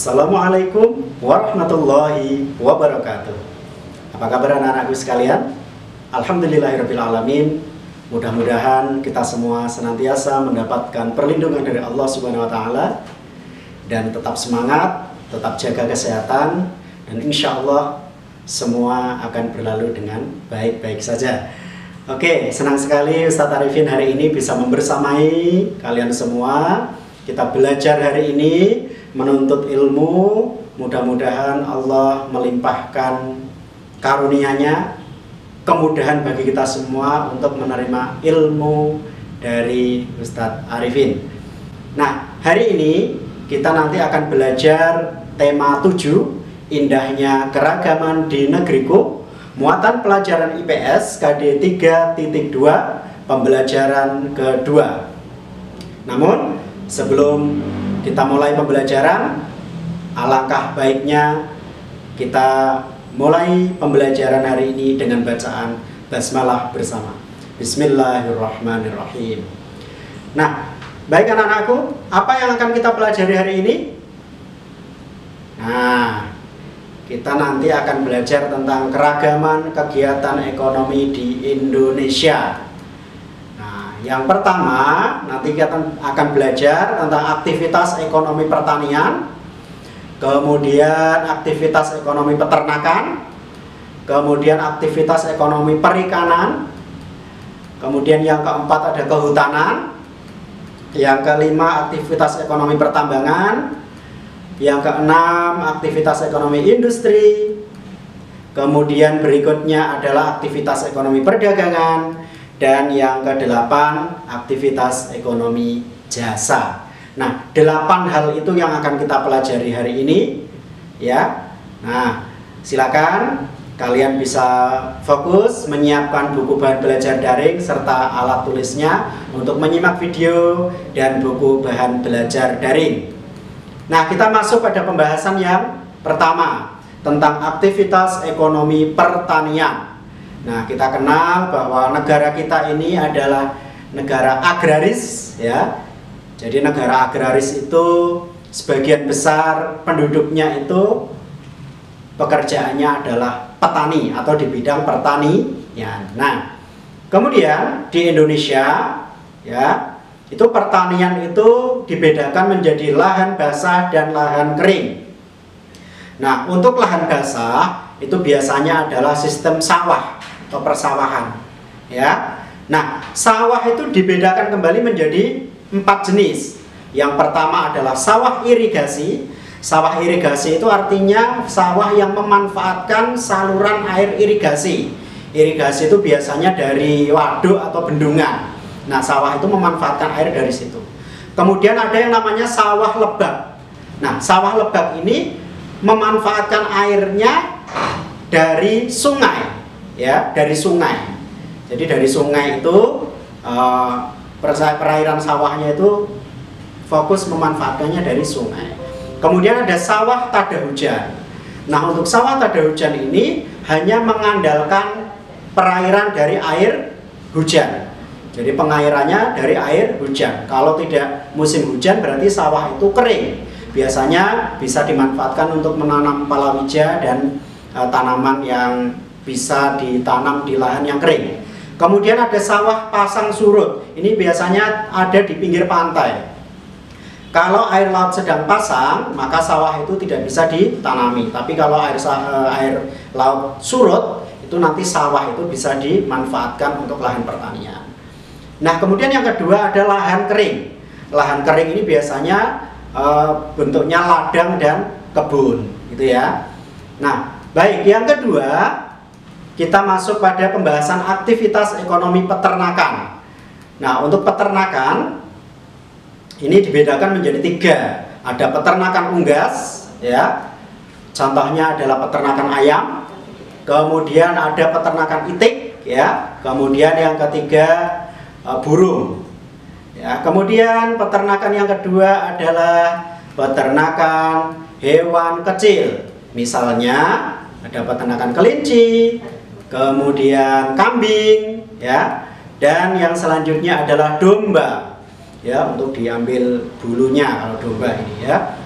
Assalamualaikum warahmatullahi wabarakatuh. Apa kabar anak-anakku sekalian? Alhamdulillahirrabbilalamin. Mudah-mudahan kita semua senantiasa mendapatkan perlindungan dari Allah Subhanahu wa Ta'ala, dan tetap semangat, tetap jaga kesehatan, dan insya Allah semua akan berlalu dengan baik-baik saja. Oke, senang sekali Ustadz Arifin hari ini bisa membersamai kalian semua. Kita belajar hari ini menuntut ilmu. Mudah-mudahan Allah melimpahkan karunia-Nya, kemudahan bagi kita semua untuk menerima ilmu dari Ustadz Arifin. Nah, hari ini kita nanti akan belajar tema 7, indahnya keragaman di negeriku, muatan pelajaran IPS KD 3.2, pembelajaran kedua. Namun, sebelum kita mulai pembelajaran, alangkah baiknya kita mulai pembelajaran hari ini dengan bacaan basmalah bersama. Bismillahirrahmanirrahim. Nah, baik anak-anakku, apa yang akan kita pelajari hari ini? Nah, kita nanti akan belajar tentang keragaman kegiatan ekonomi di Indonesia. Nah, yang pertama, nanti kita akan belajar tentang aktivitas ekonomi pertanian, kemudian aktivitas ekonomi peternakan, kemudian aktivitas ekonomi perikanan, kemudian yang keempat ada kehutanan, yang kelima aktivitas ekonomi pertambangan, yang keenam aktivitas ekonomi industri, kemudian berikutnya adalah aktivitas ekonomi perdagangan, dan yang kedelapan aktivitas ekonomi jasa. Nah, 8 hal itu yang akan kita pelajari hari ini, ya. Nah, silakan kalian bisa fokus menyiapkan buku bahan belajar daring serta alat tulisnya untuk menyimak video dan buku bahan belajar daring. Nah, kita masuk pada pembahasan yang pertama tentang aktivitas ekonomi pertanian. Nah, kita kenal bahwa negara kita ini adalah negara agraris, ya. Jadi negara agraris itu sebagian besar penduduknya itu pekerjaannya adalah petani atau di bidang pertanian. Nah, kemudian di Indonesia, ya, itu pertanian itu dibedakan menjadi lahan basah dan lahan kering. Nah, untuk lahan basah itu biasanya adalah sistem sawah atau persawahan, ya. Nah, sawah itu dibedakan kembali menjadi 4 jenis. Yang pertama adalah sawah irigasi. Sawah irigasi itu artinya sawah yang memanfaatkan saluran air irigasi. Irigasi itu biasanya dari waduk atau bendungan. Nah, sawah itu memanfaatkan air dari situ. Kemudian ada yang namanya sawah lebak. Nah, sawah lebak ini memanfaatkan airnya dari sungai, ya, dari sungai. Jadi dari sungai itu perairan sawahnya itu fokus memanfaatkannya dari sungai. Kemudian ada sawah tada hujan. Nah, untuk sawah tada hujan ini hanya mengandalkan perairan dari air hujan. Jadi pengairannya dari air hujan. Kalau tidak musim hujan berarti sawah itu kering. Biasanya bisa dimanfaatkan untuk menanam palawija dan tanaman yang bisa ditanam di lahan yang kering. Kemudian ada sawah pasang surut. Ini biasanya ada di pinggir pantai. Kalau air laut sedang pasang, maka sawah itu tidak bisa ditanami. Tapi kalau air laut surut, itu nanti sawah itu bisa dimanfaatkan untuk lahan pertanian. Nah, kemudian yang kedua ada lahan kering. Lahan kering ini biasanya bentuknya ladang dan kebun, gitu ya. Nah, baik, yang kedua kita masuk pada pembahasan aktivitas ekonomi peternakan. Nah, untuk peternakan ini dibedakan menjadi 3. Ada peternakan unggas, ya. Contohnya adalah peternakan ayam. Kemudian ada peternakan itik, ya. Kemudian yang ketiga burung. Ya, kemudian peternakan yang kedua adalah peternakan hewan kecil. Misalnya ada peternakan kelinci, kemudian kambing, ya. Dan yang selanjutnya adalah domba. Ya, untuk diambil bulunya kalau domba ini, ya.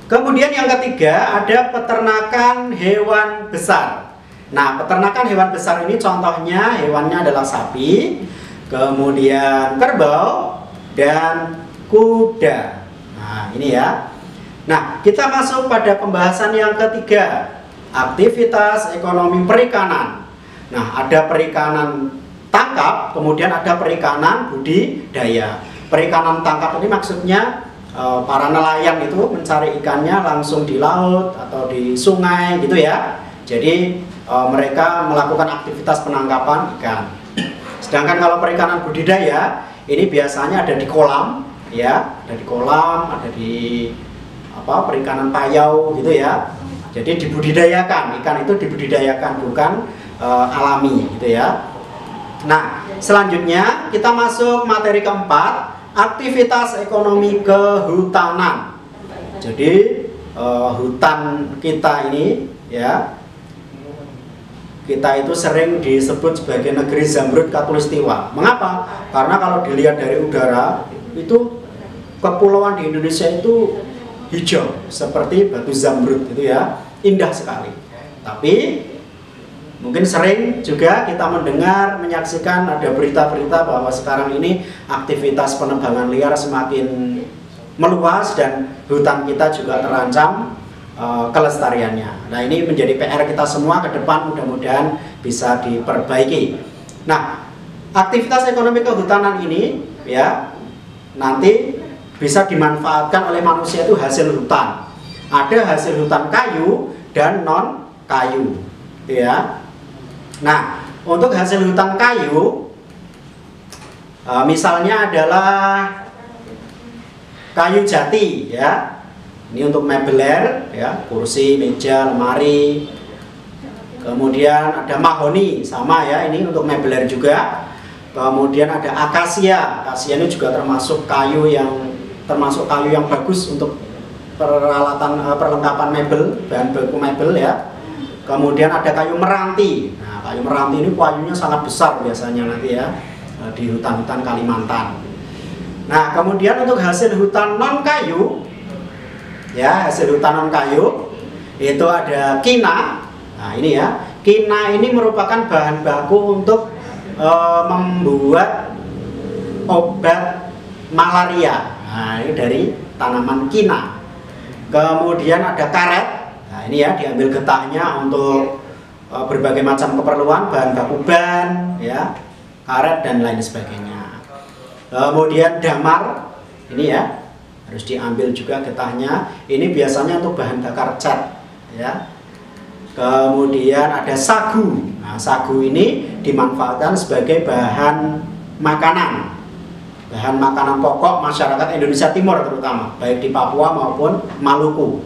Kemudian yang ketiga ada peternakan hewan besar. Nah, peternakan hewan besar ini contohnya hewannya adalah sapi, kemudian kerbau, dan kuda. Nah, ini ya. Nah, kita masuk pada pembahasan yang ketiga, aktivitas ekonomi perikanan. Nah, ada perikanan tangkap, kemudian ada perikanan budidaya. Perikanan tangkap ini maksudnya para nelayan itu mencari ikannya langsung di laut atau di sungai gitu ya. Jadi mereka melakukan aktivitas penangkapan ikan. Sedangkan kalau perikanan budidaya ini biasanya ada di kolam ya, ada di kolam, ada di perikanan payau gitu ya. Jadi dibudidayakan, ikan itu dibudidayakan, bukan alami gitu ya. Nah, selanjutnya kita masuk materi keempat, aktivitas ekonomi kehutanan. Jadi hutan kita ini ya, kita itu sering disebut sebagai negeri Zamrud Khatulistiwa. Mengapa? Karena kalau dilihat dari udara itu kepulauan di Indonesia itu hijau seperti batu zamrud gitu ya, indah sekali. Tapi mungkin sering juga kita mendengar, menyaksikan ada berita-berita bahwa sekarang ini aktivitas penebangan liar semakin meluas dan hutan kita juga terancam kelestariannya. Nah, ini menjadi PR kita semua ke depan, mudah-mudahan bisa diperbaiki. Nah, aktivitas ekonomi kehutanan ini ya nanti bisa dimanfaatkan oleh manusia itu hasil hutan. Ada hasil hutan kayu dan non kayu ya. Nah, untuk hasil hutan kayu misalnya adalah kayu jati ya. Ini untuk mebeler ya, kursi, meja, lemari. Kemudian ada mahoni, sama ya, ini untuk mebeler juga. Kemudian ada akasia. Akasia ini juga termasuk kayu yang bagus untuk peralatan perlengkapan mebel, bahan baku mebel ya. Kemudian ada kayu meranti. Nah, kayu meranti ini kayunya sangat besar biasanya nanti ya di hutan-hutan Kalimantan. Nah, kemudian untuk hasil hutan non kayu ya, hasil hutan non kayu itu ada kina. Nah, ini ya, kina ini merupakan bahan baku untuk membuat obat malaria. Nah, ini dari tanaman kina. Kemudian ada karet. Nah, ini ya, diambil getahnya untuk berbagai macam keperluan, bahan baku ban ya, karet dan lain sebagainya. Kemudian damar. Ini ya, harus diambil juga getahnya. Ini biasanya untuk bahan bakar cat ya. Kemudian ada sagu. Nah, sagu ini dimanfaatkan sebagai bahan makanan, bahan makanan pokok masyarakat Indonesia Timur terutama, baik di Papua maupun Maluku.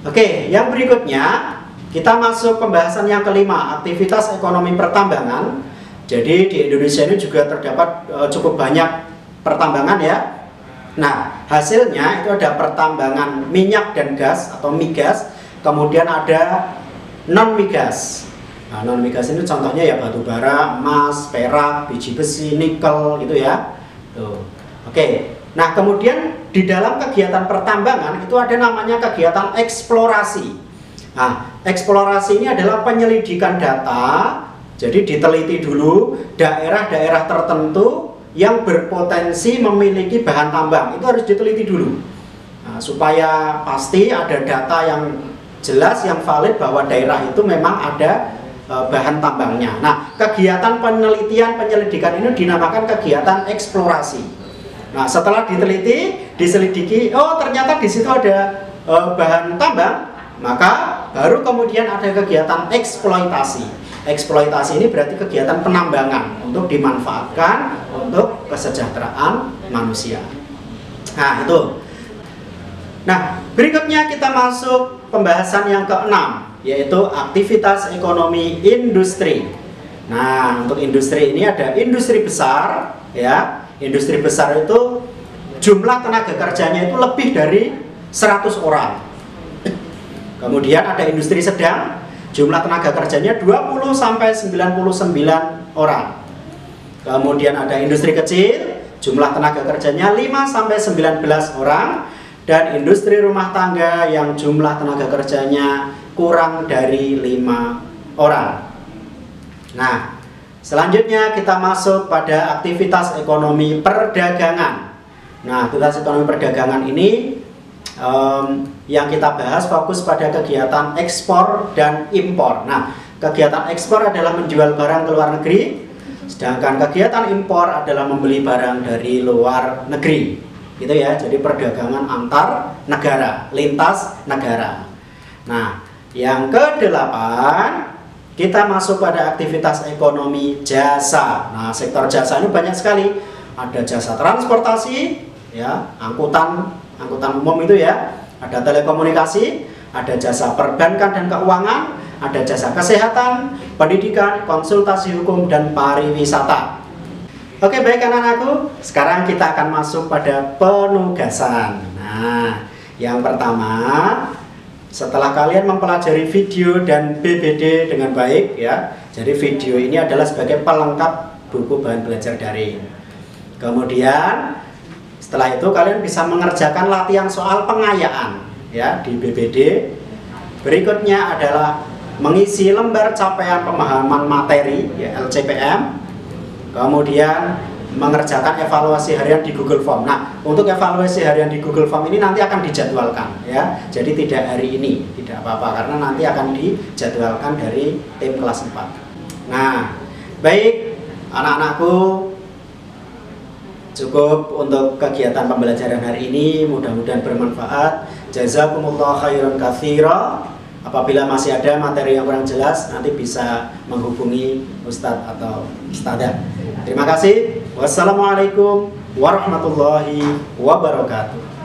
Oke, yang berikutnya kita masuk pembahasan yang kelima, aktivitas ekonomi pertambangan. Jadi di Indonesia ini juga terdapat cukup banyak pertambangan ya. Nah, hasilnya itu ada pertambangan minyak dan gas atau migas, kemudian ada non migas. Nah, non migas ini contohnya ya batu bara, emas, perak, biji besi, nikel gitu ya. Tuh. Oke. Nah, kemudian di dalam kegiatan pertambangan itu ada namanya kegiatan eksplorasi. Nah, eksplorasi ini adalah penyelidikan data. Jadi diteliti dulu daerah-daerah tertentu yang berpotensi memiliki bahan tambang, itu harus diteliti dulu. Nah, supaya pasti ada data yang jelas, yang valid bahwa daerah itu memang ada bahan tambangnya. Nah, kegiatan penelitian penyelidikan ini dinamakan kegiatan eksplorasi. Nah, setelah diselidiki, oh ternyata di situ ada bahan tambang, maka baru kemudian ada kegiatan eksploitasi. Eksploitasi ini berarti kegiatan penambangan untuk dimanfaatkan untuk kesejahteraan manusia. Nah, itu. Nah, berikutnya kita masuk pembahasan yang keenam, yaitu aktivitas ekonomi industri. Nah, untuk industri ini ada industri besar ya. Industri besar itu jumlah tenaga kerjanya itu lebih dari 100 orang. Kemudian ada industri sedang, jumlah tenaga kerjanya 20 sampai 99 orang. Kemudian ada industri kecil, jumlah tenaga kerjanya 5 sampai 19 orang. dan industri rumah tangga yang jumlah tenaga kerjanya kurang dari 5 orang. Nah, selanjutnya kita masuk pada aktivitas ekonomi perdagangan. Nah, aktivitas ekonomi perdagangan ini yang kita bahas fokus pada kegiatan ekspor dan impor. Nah, kegiatan ekspor adalah menjual barang ke luar negeri, sedangkan kegiatan impor adalah membeli barang dari luar negeri. Gitu ya, jadi perdagangan antar negara, lintas negara. Nah, yang kedelapan, kita masuk pada aktivitas ekonomi jasa. Nah, sektor jasa ini banyak sekali. Ada jasa transportasi, ya, angkutan umum itu ya, ada telekomunikasi, ada jasa perbankan dan keuangan, ada jasa kesehatan, pendidikan, konsultasi hukum, dan pariwisata. Oke, baik anak-anakku, sekarang kita akan masuk pada penugasan. Nah, yang pertama, setelah kalian mempelajari video dan BBD dengan baik ya, jadi video ini adalah sebagai pelengkap buku bahan belajar daring. Kemudian setelah itu kalian bisa mengerjakan latihan soal pengayaan ya di BBD. Berikutnya adalah mengisi lembar capaian pemahaman materi ya, LCPM. Kemudian mengerjakan evaluasi harian di Google Form. Nah, untuk evaluasi harian di Google Form ini nanti akan dijadwalkan ya. Jadi tidak hari ini, tidak apa-apa karena nanti akan dijadwalkan dari tim kelas 4. Nah, baik anak-anakku, cukup untuk kegiatan pembelajaran hari ini, mudah-mudahan bermanfaat. Jazakumullah khairan katsira. Apabila masih ada materi yang kurang jelas, nanti bisa menghubungi Ustadz atau Ustadzah. Terima kasih. Wassalamualaikum warahmatullahi wabarakatuh.